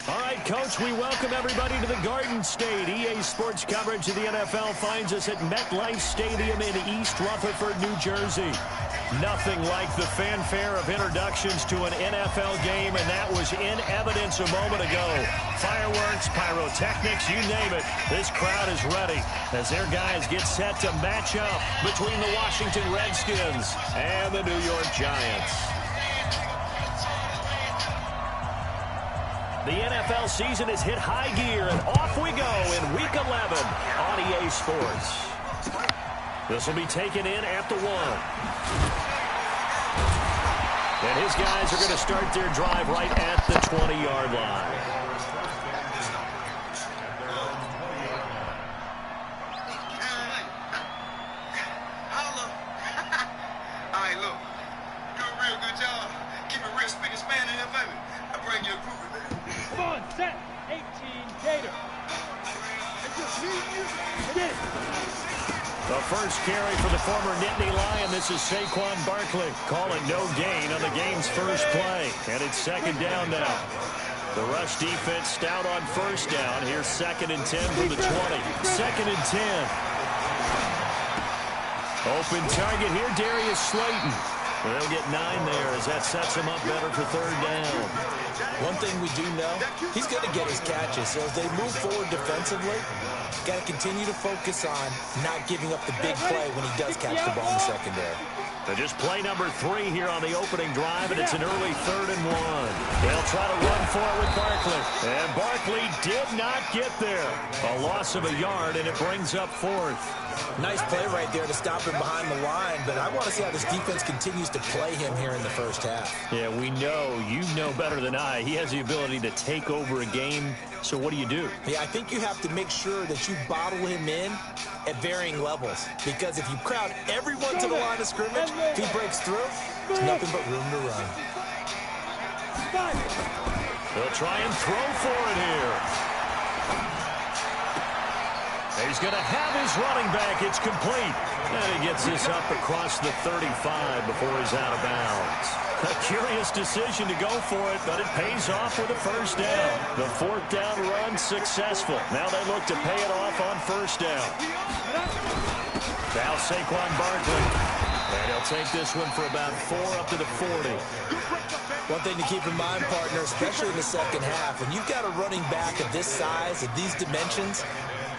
All right, Coach, we welcome everybody to the Garden State. EA Sports coverage of the NFL finds us at MetLife Stadium in East Rutherford, New Jersey. Nothing like the fanfare of introductions to an NFL game, and that was in evidence a moment ago. Fireworks, pyrotechnics, you name it. This crowd is ready as their guys get set to match up between the Washington Redskins and the New York Giants. The NFL season has hit high gear, and off we go in Week 11 on EA Sports. This will be taken in at the 1. And his guys are going to start their drive right at the 20-yard line. All right, look. You do a real good job. Keep it real spick and span in there, baby. I'll bring you a groovy, baby. Come on, set. 18, Gator. The first carry for the former Nittany Lion. This is Saquon Barkley calling no gain on the game's first play. And it's second down now. The rush defense stout on first down. Here's 2nd and 10 from the 20. 2nd and 10. Open target here, Darius Slayton. Well, they'll get 9 there as that sets him up better for third down. One thing we do know, he's going to get his catches. So as they move forward defensively, got to continue to focus on not giving up the big play when he does catch the ball in the secondary. So just play number 3 here on the opening drive, and it's an early 3rd and 1. They'll try to run for it with Barkley. And Barkley did not get there. A loss of a yard, and it brings up 4th. Nice play right there to stop him behind the line, but I want to see how this defense continues to play him here in the first half. Yeah, we know, you know better than I, he has the ability to take over a game. So what do you do? Yeah, I think you have to make sure that you bottle him in at varying levels, because if you crowd everyone to the line of scrimmage, if he breaks through, there's nothing but room to run. They'll try and throw for it here. He's going to have his running back. It's complete. And he gets this up across the 35 before he's out of bounds. A curious decision to go for it, but it pays off with a first down. The 4th down run successful. Now they look to pay it off on first down. Now Saquon Barkley. And he'll take this one for about 4 up to the 40. One thing to keep in mind, partner, especially in the second half, when you've got a running back of this size, of these dimensions,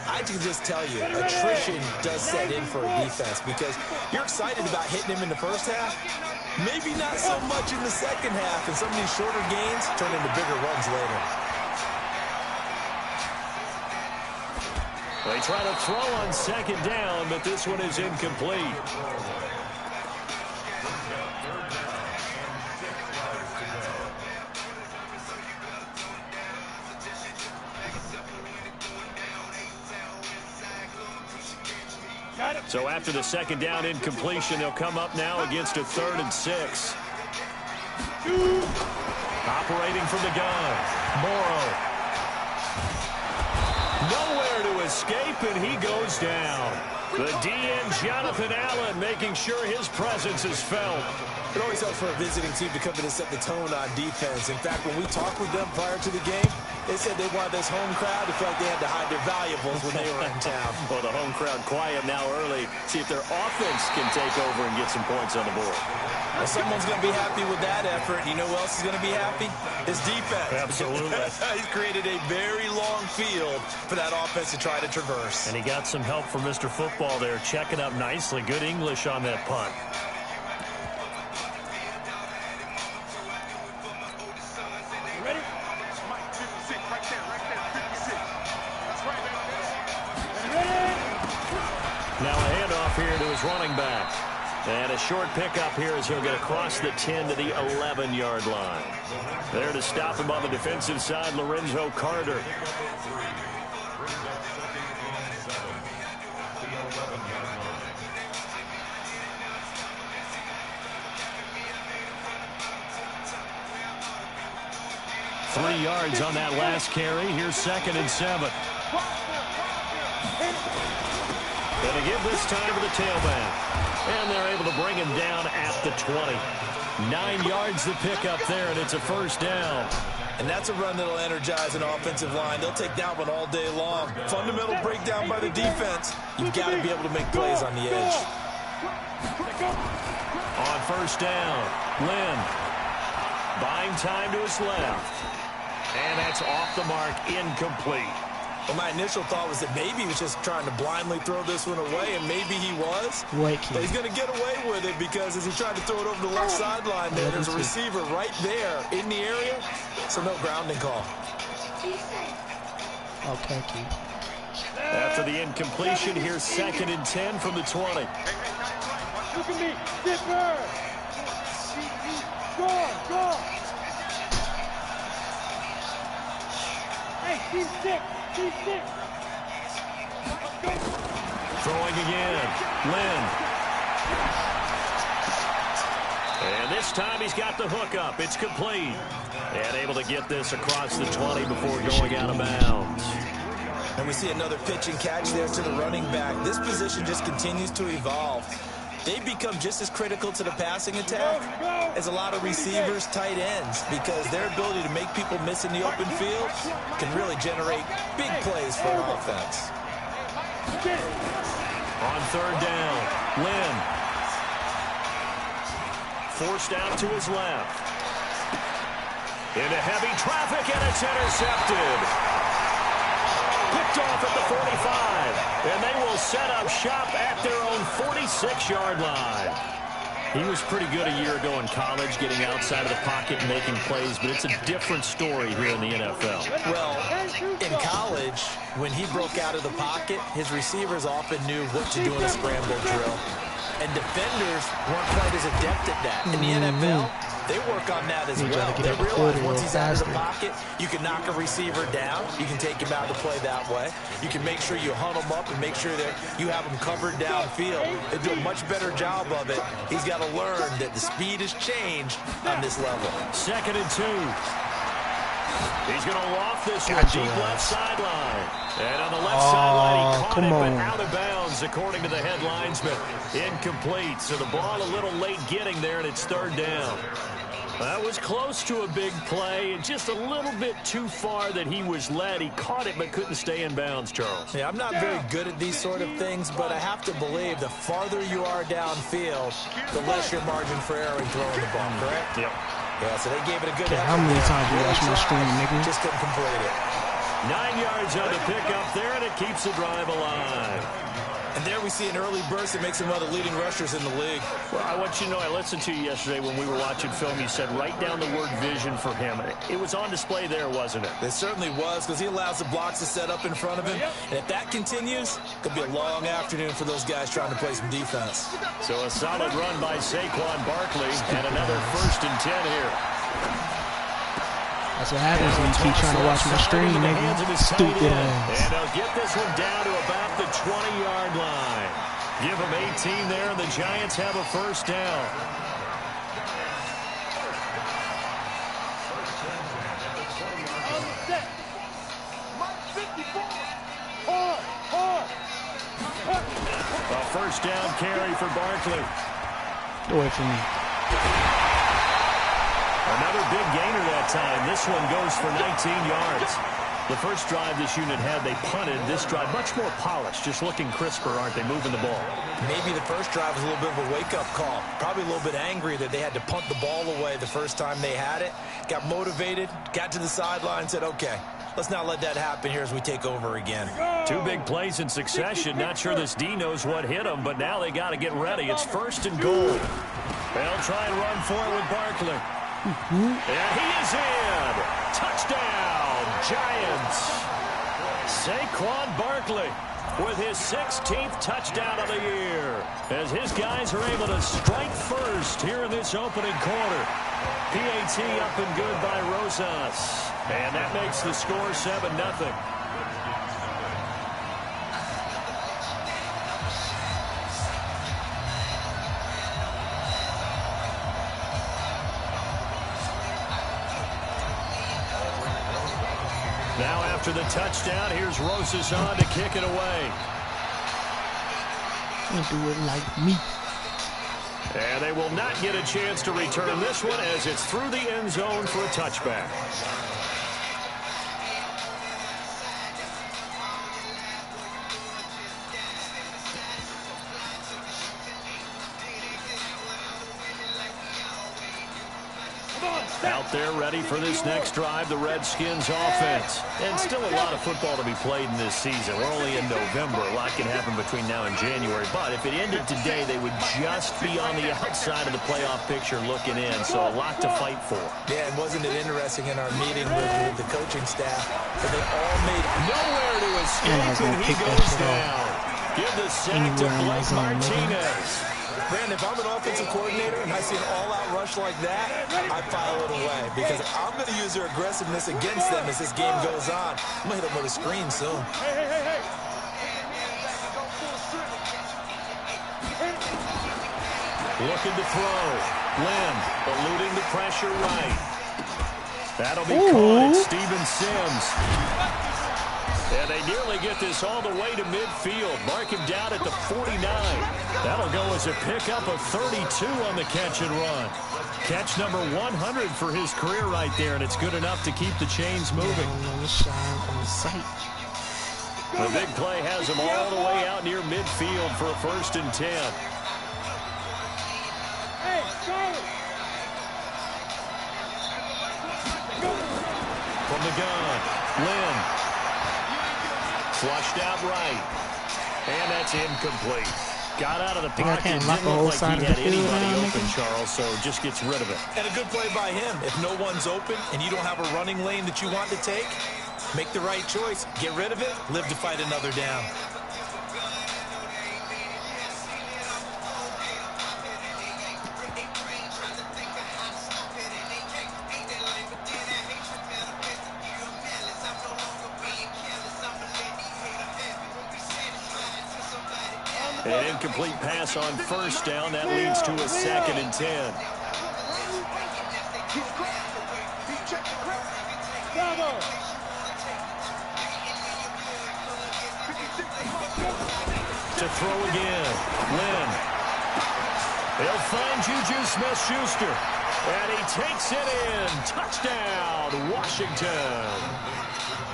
I can just tell you, attrition does set in for a defense, because you're excited about hitting him in the first half. Maybe not so much in the second half, and some of these shorter gains turn into bigger runs later. They try to throw on second down, but this one is incomplete. So after the second down incompletion, they'll come up now against a 3rd and 6. Operating from the gun, Morrow. Nowhere to escape, and he goes down. The DN, Jonathan Allen, making sure his presence is felt. It always helps for a visiting team to come in and set the tone on defense. In fact, when we talked with them prior to the game, they said they wanted this home crowd to feel like they had to hide their valuables when they were in town. Well, the home crowd quiet now early. See if their offense can take over and get some points on the board. Well, someone's going to be happy with that effort. You know who else is going to be happy? His defense. Absolutely. He's created a very long field for that offense to try to traverse. And he got some help from Mr. Football there, checking up nicely. Good English on that punt. Now a handoff here to his running back. And a short pickup here as he'll get across the 10 to the 11-yard line. There to stop him on the defensive side, Lorenzo Carter. Three yards on that last carry. Here's 2nd and 7. Going to give this time to the tailback. And they're able to bring him down at the 20. 9 yards to pick up there, and it's a first down. And that's a run that'll energize an offensive line. They'll take that one all day long. Fundamental breakdown by the defense. You've got to be able to make plays on the edge. On first down, Lynn buying time to his left. And that's off the mark, incomplete. Well, my initial thought was that maybe he was just trying to blindly throw this one away, and maybe he was. But he's going to get away with it because as he tried to throw it over the left sideline there, there's a receiver right there in the area, so no grounding call. Okay, Keith. After the incompletion, here's 2nd and 10 from the 20. Look at me. Zipper. Go. Hey, team 6. Throwing again. Lynn. And this time he's got the hook up. It's complete. And able to get this across the 20 before going out of bounds. And we see another pitch and catch there to the running back. This position just continues to evolve. They become just as critical to the passing attack as a lot of receivers, tight ends, because their ability to make people miss in the open field can really generate big plays for an offense. On third down, Lynn. Forced out to his left. Into heavy traffic, and it's intercepted. Picked off at the 45, and they will set up shop at their own 46-yard line. He was pretty good a year ago in college, getting outside of the pocket and making plays, but it's a different story here in the NFL. Well, in college, when he broke out of the pocket, his receivers often knew what to do in a scramble drill, and defenders weren't quite as adept at that. In the NFL, they work on that as well. They realize once he's out of the pocket, you can knock a receiver down. You can take him out of the play that way. You can make sure you hunt him up and make sure that you have him covered downfield. They do a much better job of it. He's got to learn that the speed has changed on this level. 2nd and 2. He's going to loft this one deep left sideline. And on the left sideline, he caught it, but out of bounds, according to the head linesman. Incomplete. So the ball a little late getting there, and it's 3rd down. That was close to a big play, and just a little bit too far that he was led. He caught it, but couldn't stay in bounds, Charles. Yeah, I'm not very good at these sort of things, but I have to believe the farther you are downfield, the less your margin for error in throwing the ball, correct? Yep. Yeah, so they gave it a good effort. How many times you watch my stream, nigga? Just couldn't complete it. 9 yards on the pickup there, and it keeps the drive alive. And there we see an early burst that makes him one of the leading rushers in the league. Well, I want you to know, I listened to you yesterday when we were watching film. You said write down the word vision for him. It was on display there, wasn't it? It certainly was, because he allows the blocks to set up in front of him. And if that continues, it could be a long afternoon for those guys trying to play some defense. So a solid run by Saquon Barkley, and another 1st and 10 here. That's what happens when you keep trying to watch my stream, nigga. Stupid ass. And they'll get this one down to about the 20-yard line. Give them 18 there, and the Giants have a 1st down. A 1st down carry for Barkley. Get away from me. Another big gainer that time. This one goes for 19 yards. The first drive this unit had, they punted. This drive, much more polished, just looking crisper, aren't they, moving the ball? Maybe the first drive was a little bit of a wake-up call. Probably a little bit angry that they had to punt the ball away the first time they had it. Got motivated, got to the sideline, said, okay, let's not let that happen here as we take over again. 2 big plays in succession. Not sure this D knows what hit him, but now they got to get ready. It's 1st and goal. They'll try and run for it with Barkley. And he is in. Touchdown, Giants. Saquon Barkley with his 16th touchdown of the year, as his guys are able to strike first here in this opening quarter. PAT up and good by Rosas. And that makes the score 7-0. Now after the touchdown, here's Rosas on to kick it away. Don't do it like me. And they will not get a chance to return this one as it's through the end zone for a touchback. Out there ready for this next drive, the Redskins offense. And still a lot of football to be played in this season. We're only in November. A lot can happen between now and January. But if it ended today, they would just be on the outside of the playoff picture looking in. So a lot to fight for. Yeah, and wasn't it interesting in our meeting with the coaching staff that they all made nowhere to escape, and he goes down. Give the sack to Blake Martinez. Brandon, if I'm an offensive coordinator and I see an all-out rush like that, I file it away because I'm going to use their aggressiveness against them as this game goes on. I'm going to hit them with a screen soon. Looking to throw. Lynn eluding the pressure right. That'll be caught. It's Steven Sims. And they nearly get this all the way to midfield. Mark him down at the 49. That'll go as a pickup of 32 on the catch and run. Catch number 100 for his career right there, and it's good enough to keep the chains moving. The big play has him all the way out near midfield for a 1st and 10. From the gun, Lynn. Flushed out right. And that's incomplete. Got out of the pocket. Didn't look like he had anybody open, Charles, so just gets rid of it. And a good play by him. If no one's open and you don't have a running lane that you want to take, make the right choice. Get rid of it. Live to fight another down. An incomplete pass on 1st down. That leads to a 2nd and 10. To throw again. Lynn. They'll find Juju Smith-Schuster. And he takes it in. Touchdown, Washington.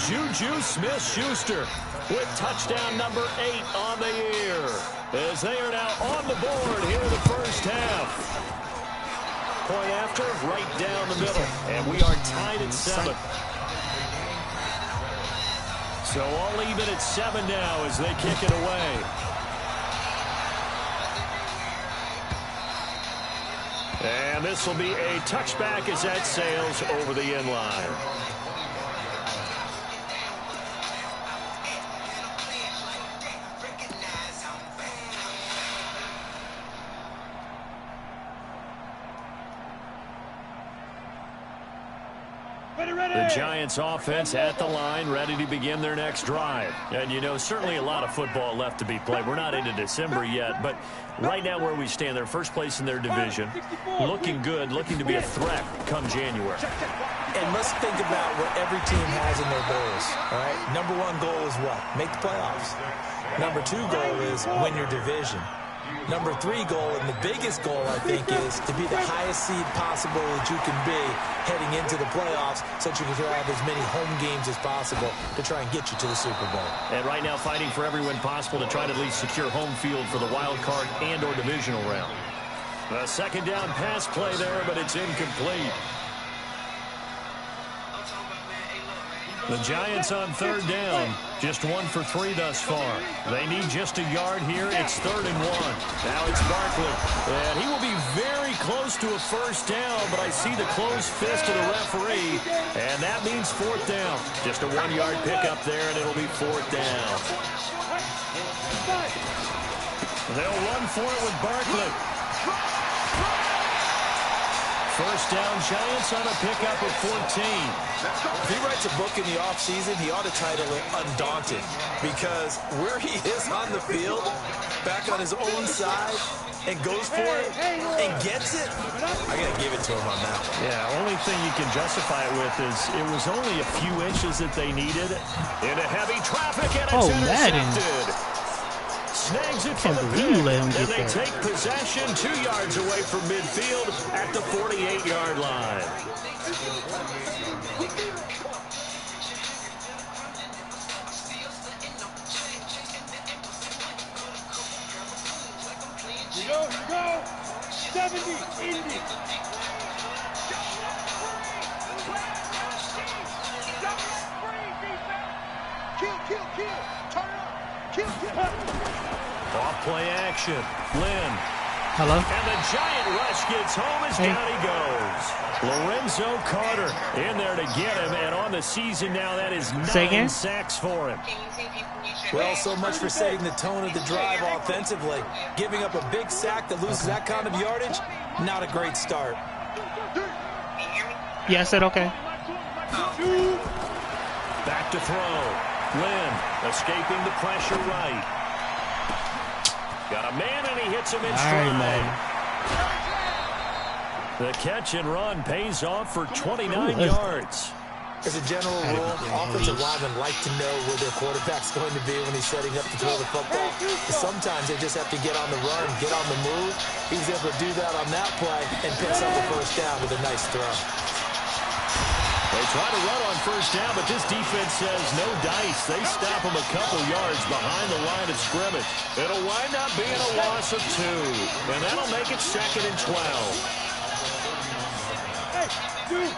Juju Smith-Schuster with touchdown number 8 on the year, as they are now on the board here in the 1st half. Point after, right down the middle, and we are tied at 7. So all even at 7 now as they kick it away. And this will be a touchback as that sails over the end line. The Giants offense at the line, ready to begin their next drive. And, you know, certainly a lot of football left to be played. We're not into December yet, but right now where we stand, they're first place in their division. Looking good, looking to be a threat come January. And let's think about what every team has in their goals, all right? Number 1 goal is what? Make the playoffs. Number 2 goal is win your division. Number 3 goal, and the biggest goal, I think, is to be the highest seed possible that you can be heading into the playoffs so that you can have as many home games as possible to try and get you to the Super Bowl. And right now fighting for every win possible to try to at least secure home field for the wild card and or divisional round. A 2nd down pass play there, but it's incomplete. The Giants on 3rd down, just 1 for 3 thus far. They need just a yard here. It's 3rd and 1. Now it's Barkley, and he will be very close to a 1st down, but I see the closed fist of the referee, and that means 4th down. Just a 1-yard pickup there, and it'll be 4th down. They'll run for it with Barkley. 1st down, Giants on a pickup of 14. If he writes a book in the offseason, he ought to title it Undaunted, because where he is on the field, back on his own side, and goes for it and gets it, I got to give it to him on that one. Yeah, only thing you can justify it with is it was only a few inches that they needed into heavy traffic, and it's intercepted. snags it for the believe you let him pick, and get they that. take possession 2 yards away from midfield at the 48-yard line. Go, 70, Indy. Kill. Turn up. Kill. Off play action. Lynn. Hello? And the giant rush gets home as down he goes. Lorenzo Carter in there to get him, and on the season now, that is 9 sacks for him. Well, so much for setting the tone of the drive offensively. Giving up a big sack that loses that kind of yardage, not a great start. Yeah, I said okay. Back to throw. Lynn escaping the pressure right. Got a man, and he hits him in stride. man. The catch and run pays off for 29 yards. As a general rule, offensive linemen like to know where their quarterback's going to be when he's setting up to throw the football. Sometimes they just have to get on the run, get on the move. He was able to do that on that play and picks up the first down with a nice throw. They try to run on first down, but this defense says no dice. They stop him a couple yards behind the line of scrimmage. It'll wind up being a loss of 2, and that'll make it 2nd and 12. Hey, dude.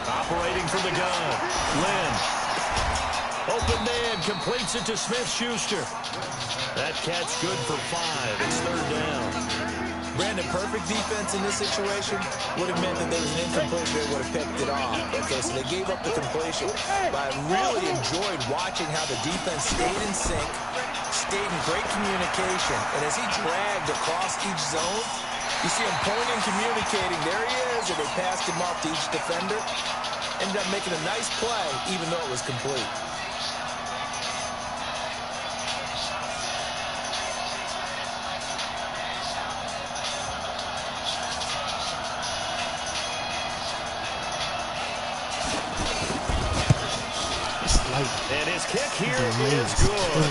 Operating from the gun. Lynn. Open man, completes it to Smith-Schuster. That catch good for 5. It's 3rd down. Brandon, perfect defense in this situation would have meant that there was an incompletion. They would have picked it off. Okay, so they gave up the completion. But I really enjoyed watching how the defense stayed in sync, stayed in great communication. And as he dragged across each zone, you see him pointing, communicating. There he is, and they passed him off to each defender. Ended up making a nice play, even though it was complete. And his kick here is good.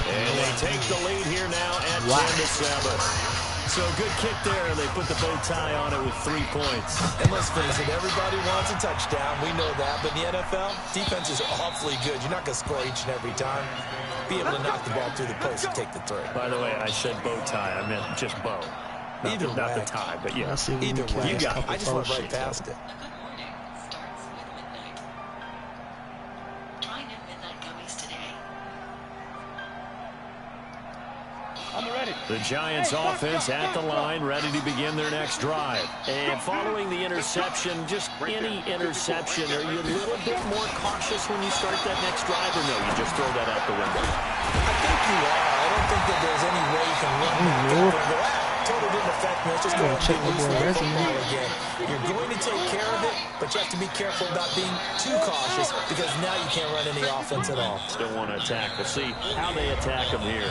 And they take the lead here now at 10-7. So good kick there. They put the bow tie on it with 3 points. And let's face it, everybody wants a touchdown. We know that. But in the NFL, defense is awfully good. You're not going to score each and every time. Be able to knock the ball through the post and take the 3. By the way, I said bow tie. I meant just bow. Not the tie, but yeah. Either way. You got it. I just went right past it. The Giants offense at the line, ready to begin their next drive. And following the interception, just any interception, are you a little bit more cautious when you start that next drive, or no, you just throw that out the window? I think you are. I don't think that there's any way you can run back and go, totally didn't affect me. Let's just go and check the football again. You're going to take care of it, but you have to be careful about being too cautious because now you can't run any offense at all. Still want to attack. We'll see how they attack them here.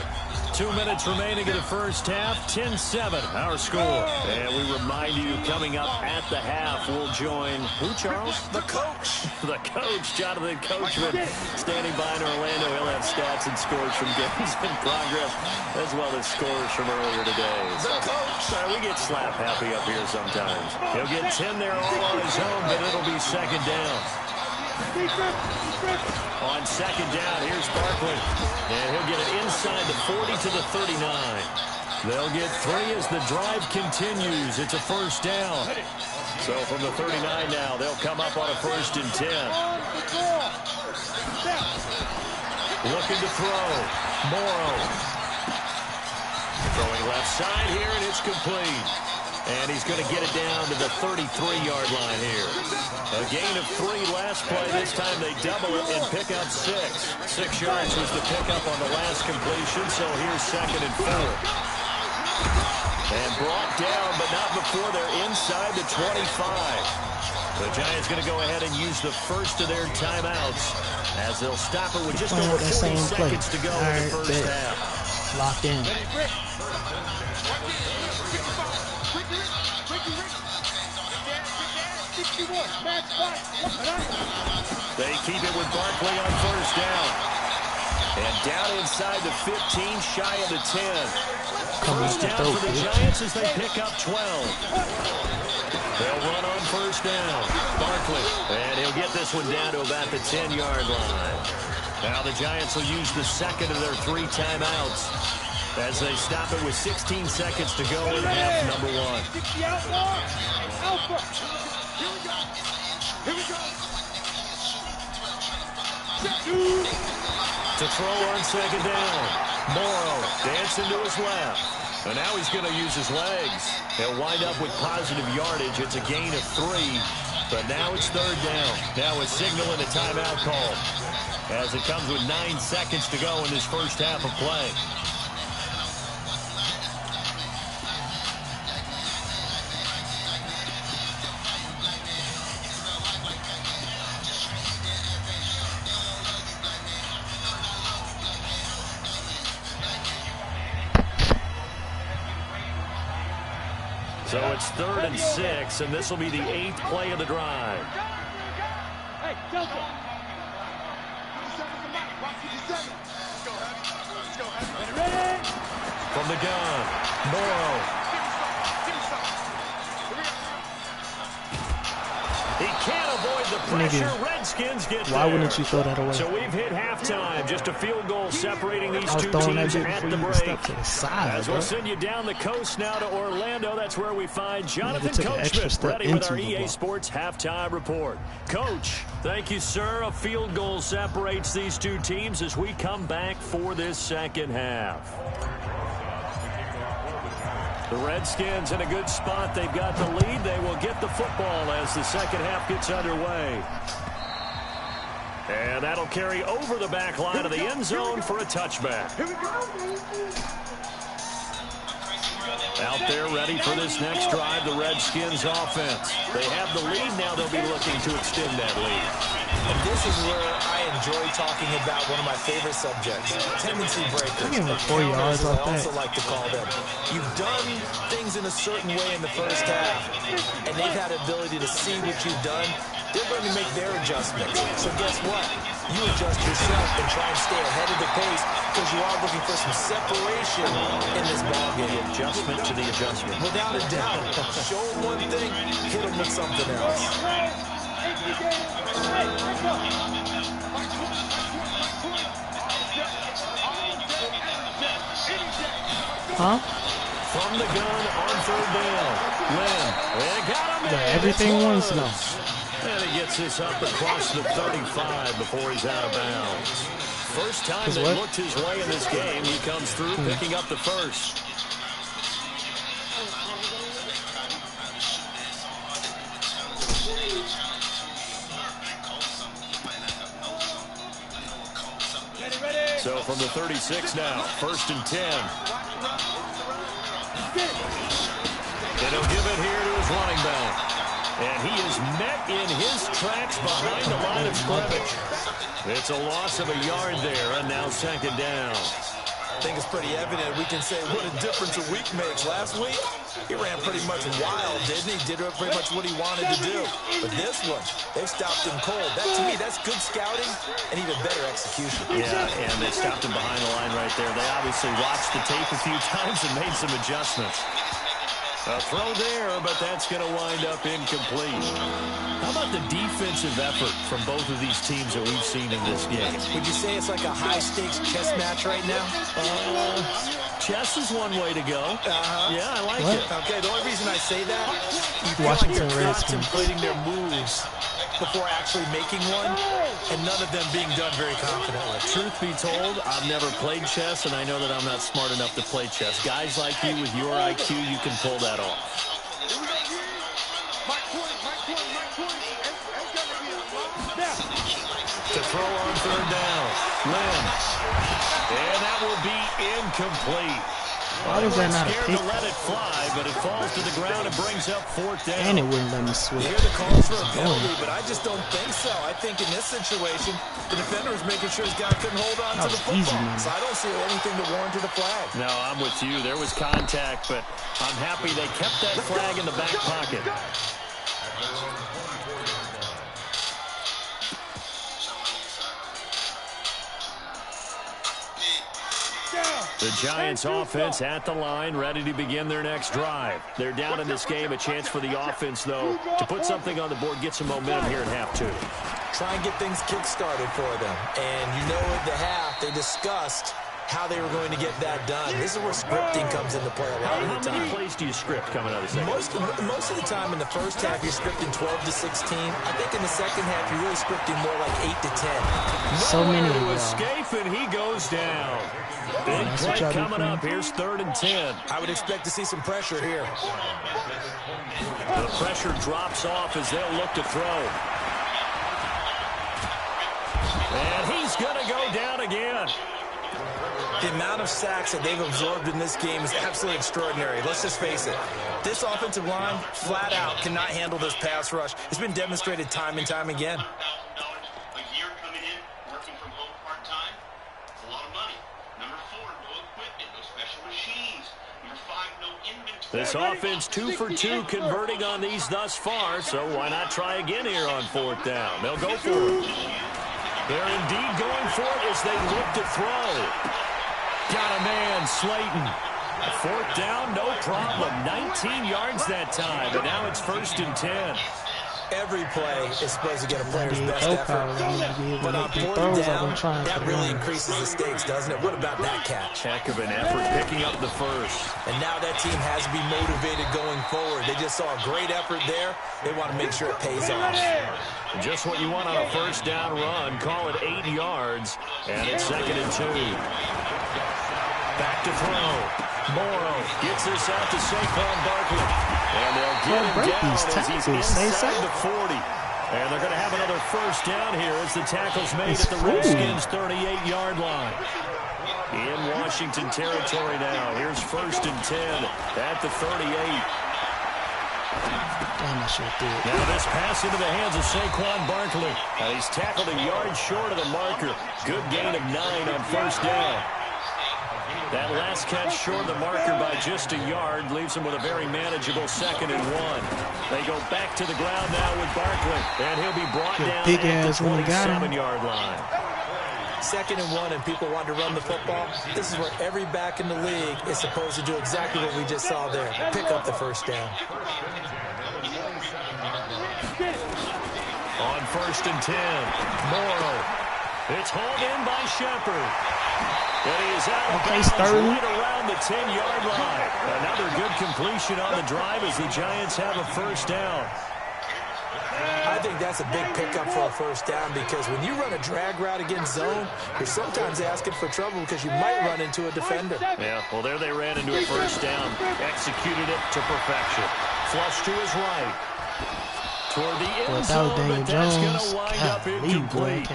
2 minutes remaining in the first half. 10-7, our score. And we remind you, coming up at the half, we'll join who, Charles? The coach. The coach, Jonathan Coachman, standing by in Orlando. He'll have stats and scores from games in progress, as well as scores from earlier today. The coach. We get slap happy up here sometimes. He'll get 10 there all on his own, but it'll be 2nd down. On 2nd down, here's Barkley. And he'll get it inside the 40 to the 39. They'll get 3 as the drive continues. It's a 1st down. So from the 39 now, they'll come up on a 1st and 10. Looking to throw. Morrow. Throwing left side here, and it's complete. And he's going to get it down to the 33-yard line here. A gain of 3 last play. This time they double it and pick up 6. 6 yards was the pickup on the last completion, so here's 2nd and 4. And brought down, but not before they're inside the 25. The Giants going to go ahead and use the first of their timeouts as they'll stop it with just over 40 seconds to go in the first half. Locked in. They keep it with Barkley on first down. And down inside the 15, shy of the 10. First down for the Giants as they pick up 12. They'll run on first down. Barkley, and he'll get this one down to about the 10-yard line. Now the Giants will use the second of their 3 timeouts as they stop it with 16 seconds to go in half number 1. To throw on second down. Morrow dancing to his left. And now he's going to use his legs. He'll wind up with positive yardage. It's a gain of 3. But now it's third down. Now a signal and a timeout call as it comes with 9 seconds to go in this first half of play. So it's 3rd and 6, and this will be the 8th play of the drive. Hey, Delta. From the gun, Morrow. He can't avoid the pressure. Redskins get there. Why wouldn't you throw that away? So we've hit halftime. Just a field goal separating these two throwing teams that at before the you break. step to the side, As bro. we'll send you down the coast now to Orlando. That's where we find Jonathan took an extra Coachman step ready with our into the EA ball. Sports halftime report. Coach, thank you, sir. A field goal separates these two teams as we come back for this second half. The Redskins in a good spot. They've got the lead. They will get the football as the second half gets underway. And that'll carry over the back line of the end zone for a touchback. Out there ready for this next drive, the Redskins offense. They have the lead now. They'll be looking to extend that lead. And this is where I enjoy talking about one of my favorite subjects, tendency breakers. Give him 4 yards I like also that. like to call them. You've done things in a certain way in the first half, and they've had the ability to see what you've done. They're going to make their adjustments. So guess what? You adjust yourself and try and stay ahead of the pace because you are looking for some separation in this ballgame. Adjustment to the adjustment. Without a doubt. Show them one thing, hit them with something else. Huh? From the gun on third down. Lynn. They got him. Yeah, everything once now. And he gets this up across the 35 before he's out of bounds. First time they looked his way in this game. He comes through picking up the first. So from the 36 now, 1st and 10. And he'll give it here to his running back. And he is met in his tracks behind the line of scrimmage. It's a loss of a yard there, and now second down. I think it's pretty evident. We can say what a difference a week makes. Last week, he ran pretty much wild, didn't he? Did pretty much what he wanted to do. But this one, they've stopped him cold. That, to me, that's good scouting and even better execution. Yeah, and they stopped him behind the line right there. They obviously watched the tape a few times and made some adjustments. A throw there, but that's going to wind up incomplete. How about the defensive effort from both of these teams that we've seen in this game? Would you say it's like a high-stakes chess match right now? Chess is one way to go. Yeah, I like it. Okay, the only reason I say that, you feel Washington like you're Redskins. contemplating their moves before actually making one, and none of them being done very confidently. Truth be told, I've never played chess, and I know that I'm not smart enough to play chess. Guys like you with your IQ, you can pull that off. To throw on third down, Lynn. And that will be incomplete. Why was that not a Scared pick? to let it fly, but it falls to the ground and brings up 4th down. And it wouldn't let me switch. You hear the calls for a penalty, but I just don't think so. I think in this situation, the defender is making sure his guy couldn't hold on to the That was easy, football. man. So I don't see anything to warrant a flag. No, I'm with you. There was contact, but I'm happy they kept that flag in the back pocket. The Giants offense at the line, ready to begin their next drive. They're down in this game. A chance for the offense, though, to put something on the board, get some momentum here in half two. Try and get things kick-started for them. And you know at the half, they discussed how they were going to get that done. This is where scripting comes into play a lot of the time. How many plays do you script coming out of the second? Most of the time in the first half, you're scripting 12 to 16. I think in the second half, you're really scripting more like 8 to 10. So many to escape, and he goes down. Big play coming up. Here's 3rd and 10. I would expect to see some pressure here. The pressure drops off as they'll look to throw. And he's going to go down again. The amount of sacks that they've absorbed in this game is absolutely extraordinary. Let's just face it. This offensive line, flat out, cannot handle this pass rush. It's been demonstrated time and time again. A year coming in, working from home part-time, it's a lot of money. Number 4, no equipment, no special machines. Number 5, no inventory. This offense 2 for 2 converting on these thus far, so why not try again here on 4th down? They'll go for it. They're indeed going for it as they look to throw. Got a man, Slayton. 4th down, no problem. 19 yards that time, but now it's 1st and 10. Every play is supposed to get a player's best effort. But on 4th down, that really increases the stakes, doesn't it? What about that catch? Heck of an effort picking up the first. And now that team has to be motivated going forward. They just saw a great effort there. They want to make sure it pays off. Just what you want on a 1st down run. Call it 8 yards, and it's 2nd and 2. Back to throw. Morrow gets this out to Saquon Barkley. And they'll get him down as he's inside the 40. And they're going to have another 1st down here as the tackle's made at the Redskins' 38-yard line. In Washington territory now. Here's 1st and 10 at the 38. Now this pass into the hands of Saquon Barkley. He's tackled a yard short of the marker. Good gain of 9 on 1st down. That last catch short of the marker by just a yard leaves him with a very manageable 2nd and 1. They go back to the ground now with Barkley, and he'll be brought down at the 27-yard line. 2nd and 1, and people want to run the football. This is where every back in the league is supposed to do exactly what we just saw there. Pick up the 1st down. On 1st and 10, Morrow. It's hauled in by Shepard. And he is out of bounds right around the 10-yard line. Another good completion on the drive as the Giants have a 1st down. I think that's a big pickup for a 1st down because when you run a drag route against zone, you're sometimes asking for trouble because you might run into a defender. Yeah, well, there they ran into a 1st down. Executed it to perfection. Flush to his right. Toward the end zone, but that's going to wind up incomplete.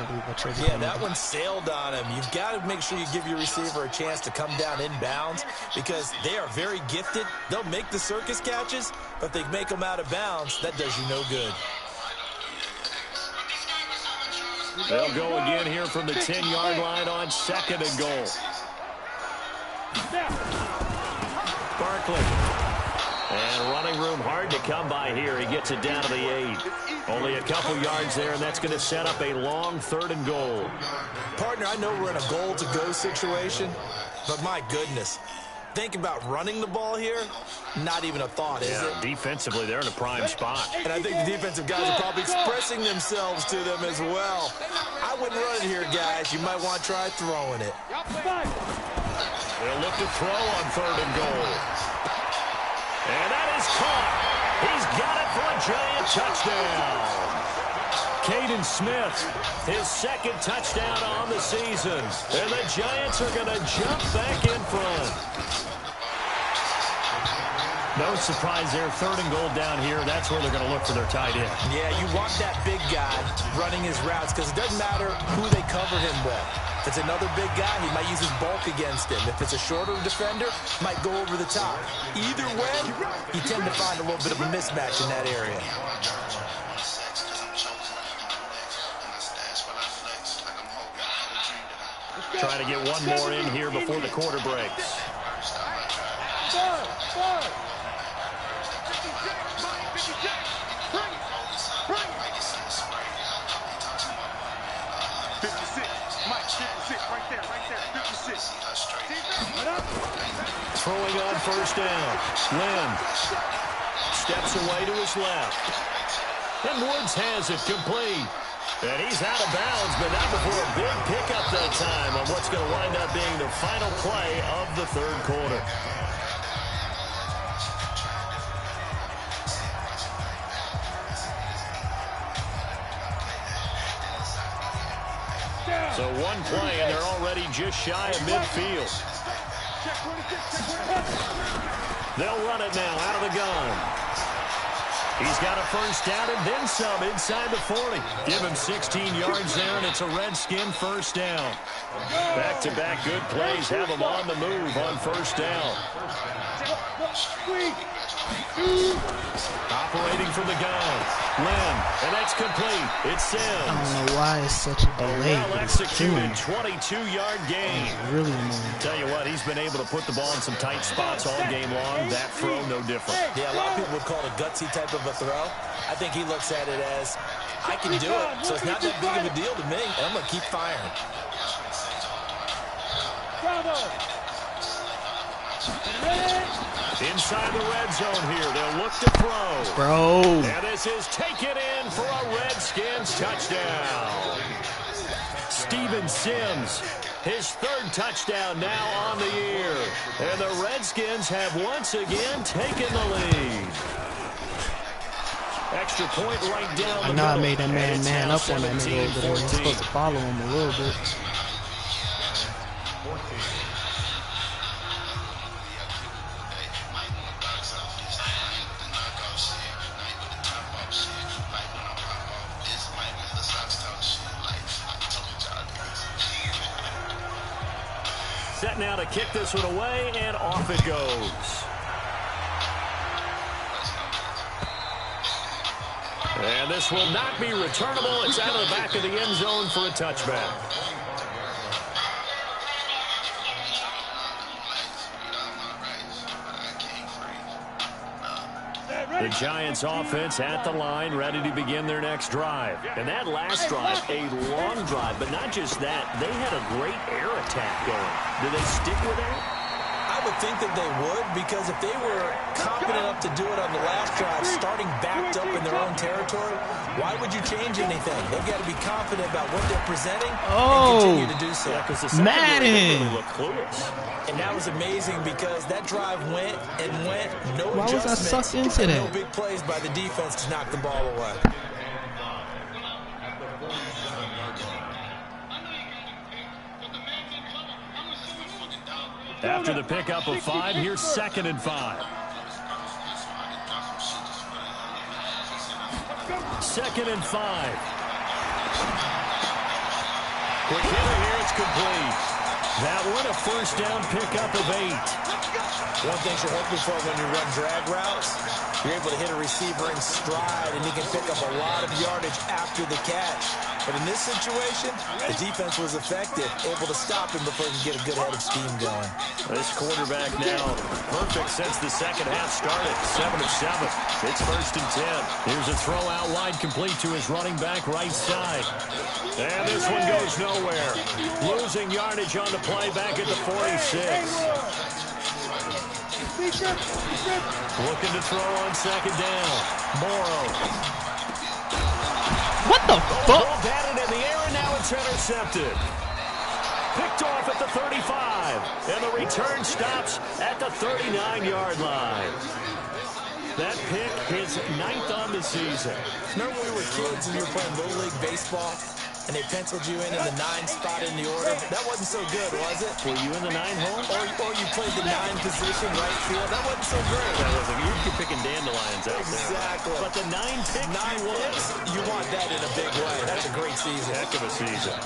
Yeah, that one sailed on him. You've got to make sure you give your receiver a chance to come down inbounds because they are very gifted. They'll make the circus catches, but if they make them out of bounds, that does you no good. They'll go again here from the 10-yard line on 2nd and goal. Barkley. And running room hard to come by here. He gets it down to the 8. Only a couple yards there, and that's going to set up a long 3rd and goal. Partner, I know we're in a goal-to-go situation, but my goodness. Think about running the ball here, not even a thought, is it? Defensively, they're in a prime spot. And I think the defensive guys are probably expressing themselves to them as well. I wouldn't run it here, guys. You might want to try throwing it. They'll look to throw on 3rd and goal. And that is caught. He's got it for a Giant touchdown. Caden Smith, his 2nd touchdown on the season. And the Giants are going to jump back in front. No surprise there. 3rd and goal down here. That's where they're going to look for their tight end. Yeah, you want that big guy running his routes because it doesn't matter who they cover him with. If it's another big guy, he might use his bulk against him. If it's a shorter defender, might go over the top. Either way, you tend to find a little bit of a mismatch in that area. Trying to get one more in here before the quarter breaks. Right there, 56. Throwing on first down. Lynn steps away to his left. And Woods has it complete. And he's out of bounds, but not before a big pickup that time on what's going to wind up being the final play of the third quarter. So one play, and they're already just shy of midfield. They'll run it now out of the gun. He's got a first down and then some inside the 40. Give him 16 yards there, and it's a Redskin first down. Back-to-back good plays have him on the move on first down. Operating from the gun. Lynn, and that's complete. It's Sims. I don't know why it's such a delay. Well-executed 22-yard gain. It's really annoying. Tell you what, he's been able to put the ball in some tight spots all game long. That throw, no different. Yeah, a lot of people would call it a gutsy type of a throw. I think he looks at it as, I can do it, so it's not that big of a deal to me, and I'm going to keep firing. Inside the red zone here. They'll look to throw. Bro. And this is taken in for a Redskins touchdown. Steven Sims, his third touchdown now on the year. And the Redskins have once again taken the lead. Extra point right down the middle. I know I made that man up on that nigga over there. I'm supposed to follow him a little bit. Set now to kick this one away, and off it goes. And this will not be returnable. It's out of the back of the end zone for a touchback. The Giants offense at the line, ready to begin their next drive. And that last drive, a long drive, but not just that. They had a great air attack going. Do they stick with that? I would think that they would, because if they were confident enough to do it on the last drive, starting backed up in their own territory, why would you change anything? They've got to be confident about what they're presenting and continue to do so. Yeah, because the secondary really looked clueless. And that was amazing because that drive went and went. No Why was I sucked into that? No big plays by the defense to knock the ball away. After the pickup of 5, here's 2nd and 5. 2nd and 5. Quick hitter here, it's complete. That one a first down pickup of 8. One thing you're hoping for when you run drag routes, you're able to hit a receiver in stride, and he can pick up a lot of yardage after the catch. But in this situation, the defense was effective, able to stop him before he can get a good head of steam going. This quarterback now perfect since the second half started. 7 of 7. It's 1st and 10. Here's a throw out wide complete to his running back right side. And this one goes nowhere. Losing yardage on the play back at the 46. Looking to throw on 2nd down. Morrow. What the fuck? Batted in the air, and now it's intercepted. Picked off at the 35. And the return stops at the 39-yard line. That pick, his 9th on the season. Remember when we were kids and you were playing Little League Baseball? And they penciled you in the 9 spot in the order. That wasn't so good, was it? Were you in the 9 hole? Or you played the 9 position right field. That wasn't so great. That wasn't. You're picking dandelions out there. Exactly. But the 9 picks, 9 picks, you want that in a big way. That's a great season. Heck of a season.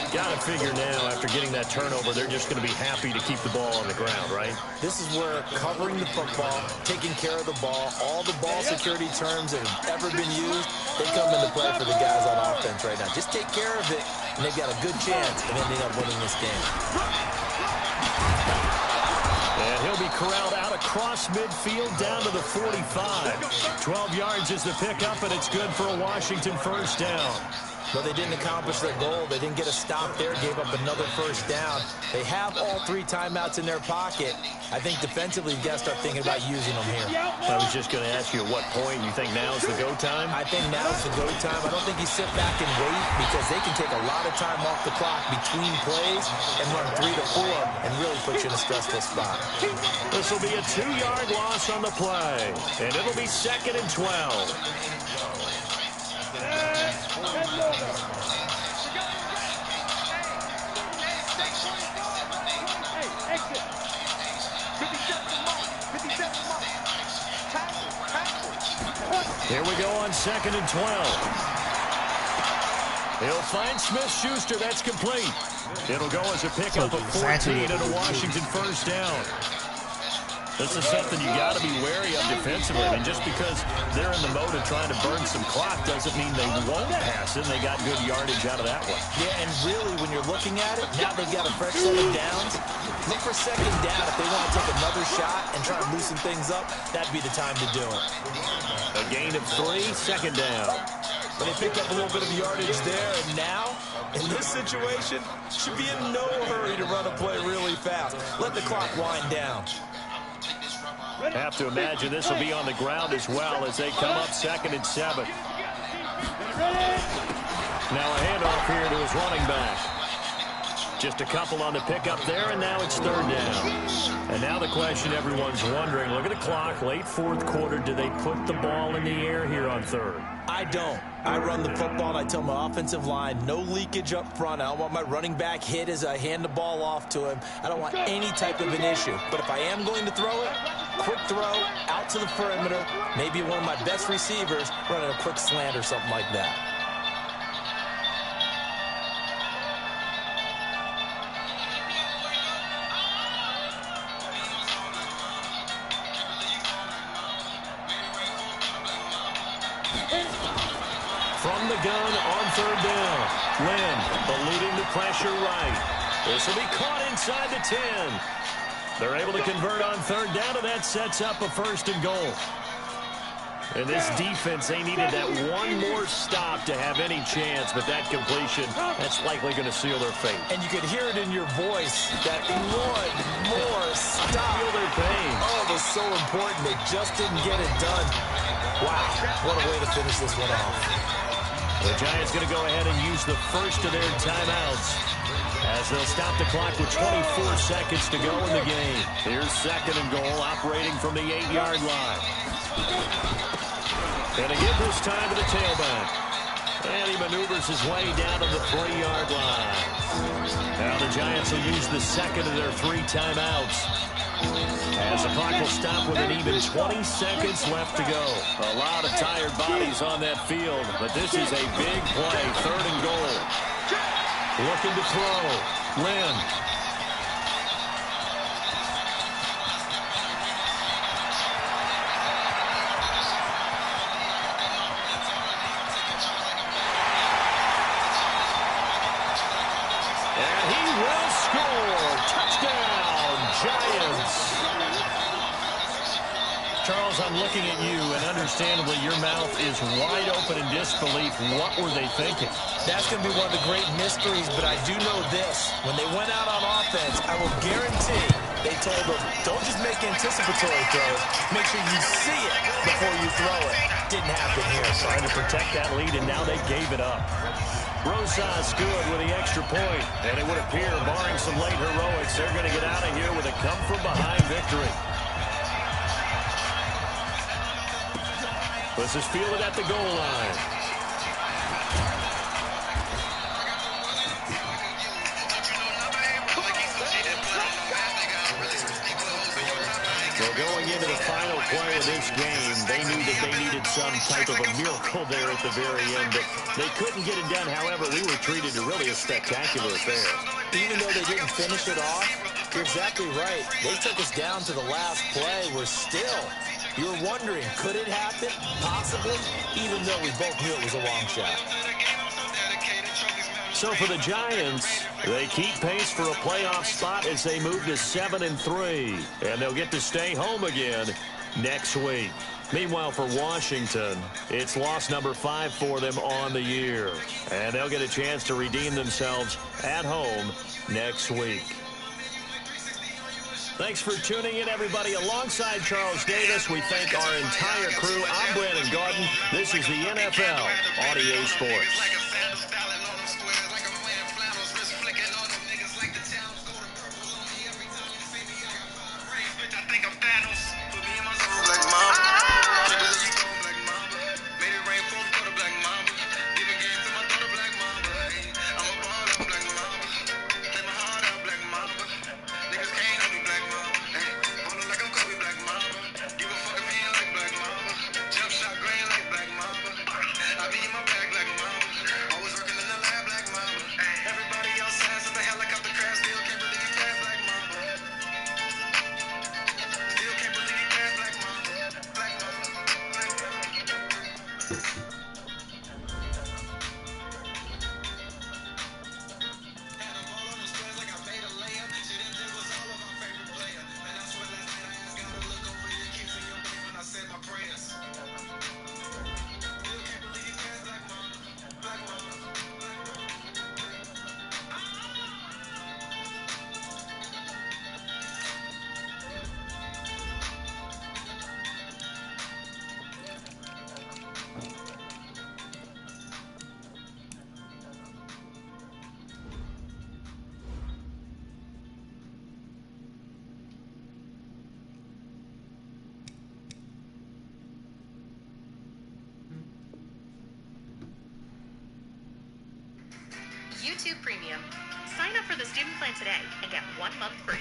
Got to figure now, after getting that turnover, they're just going to be happy to keep the ball on the ground, right? This is where covering the football, taking care of the ball, all the ball security terms that have ever been used, they come into play for the guys on offense right now. Just take care of it, and they've got a good chance of ending up winning this game. And he'll be corralled out across midfield down to the 45. 12 yards is the pickup, and it's good for a Washington first down. But they didn't accomplish their goal. They didn't get a stop there, gave up another first down. They have all 3 timeouts in their pocket. I think defensively, you got to start thinking about using them here. I was just going to ask you at what point you think now's the go time? I think now's the go time. I don't think you sit back and wait because they can take a lot of time off the clock between plays and run 3 to 4 and really put you in a stressful spot. This will be a 2-yard loss on the play, and it'll be 2nd and 12. Here we go on 2nd and 12. He'll find Smith-Schuster. That's complete. It'll go as a pickup of 14 and a Washington first down. This is something you got to be wary of defensively. I mean, just because they're in the mode of trying to burn some clock doesn't mean they won't pass it. They got good yardage out of that one. Yeah, and really, when you're looking at it, now they've got a fresh set of downs. Look for 2nd down. If they want to take another shot and try to loosen things up, that'd be the time to do it. A gain of 3, 2nd down. But they picked up a little bit of yardage there, and now, in this situation, should be in no hurry to run a play really fast. Let the clock wind down. Have to imagine this will be on the ground as well as they come up 2nd and 7. Now a handoff here to his running back. Just a couple on the pickup there, and now it's 3rd down. And now the question everyone's wondering, look at the clock, late 4th quarter, do they put the ball in the air here on 3rd? I don't. I run the football, and I tell my offensive line, no leakage up front. I don't want my running back hit as I hand the ball off to him. I don't want any type of an issue. But if I am going to throw it, quick throw, out to the perimeter, maybe one of my best receivers running a quick slant or something like that. From the gun on 3rd down. Lynn eluding the pressure right. This will be caught inside the 10. They're able to convert on 3rd down, and that sets up a 1st and goal. And this defense, they needed that one more stop to have any chance, but that completion, that's likely going to seal their fate. And you could hear it in your voice, that one more stop. Feel their pain. Oh, it was so important. They just didn't get it done. Wow, what a way to finish this one off. The Giants going to go ahead and use the first of their timeouts as they'll stop the clock with 24 seconds to go in the game. Here's 2nd and goal, operating from the 8-yard line. And again this time to the tailback. And he maneuvers his way down to the 3-yard line. Now the Giants will use the 2nd of their 3 timeouts, as the clock will stop with an even 20 seconds left to go. A lot of tired bodies on that field, but this is a big play. 3rd and goal. Looking to throw. Lynn. And he will score. Touchdown, Giants. Charles, I'm looking at you, and understandably, your mouth is wide open in disbelief. What were they thinking? That's going to be one of the great mysteries, but I do know this. When they went out on offense, I will guarantee they told them, don't just make anticipatory throws. Make sure you see it before you throw it. Didn't happen here. Trying to protect that lead, and now they gave it up. Rosas good with the extra point, and it would appear, barring some late heroics, they're going to get out of here with a come-from-behind victory. This is fielded at the goal line. So going into the final play of this game, they knew that they needed some type of a miracle there at the very end, but they couldn't get it done. However, we were treated to really a spectacular affair. Even though they didn't finish it off, you're exactly right. They took us down to the last play. We're still, you were wondering, could it happen? Possibly, even though we both knew it was a long shot. So for the Giants, they keep pace for a playoff spot as they move to 7-3, and they'll get to stay home again next week. Meanwhile, for Washington, it's loss number 5 for them on the year. And they'll get a chance to redeem themselves at home next week. Thanks for tuning in, everybody. Alongside Charles Davis, we thank our entire crew. I'm Brandon Garden. This is the NFL on EA Sports. YouTube Premium. Sign up for the student plan today and get 1 month free.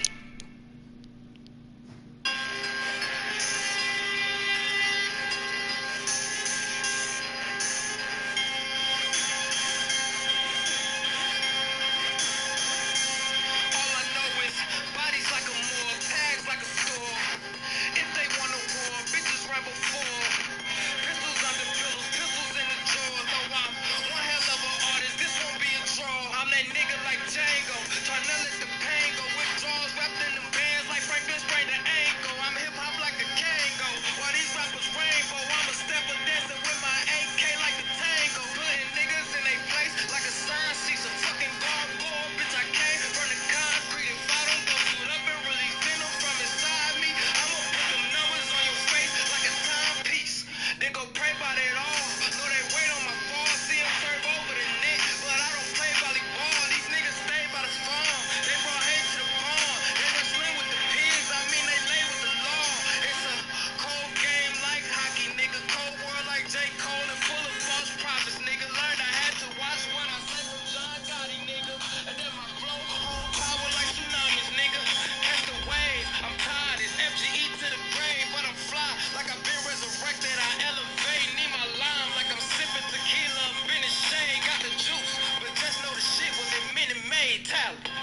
Talent.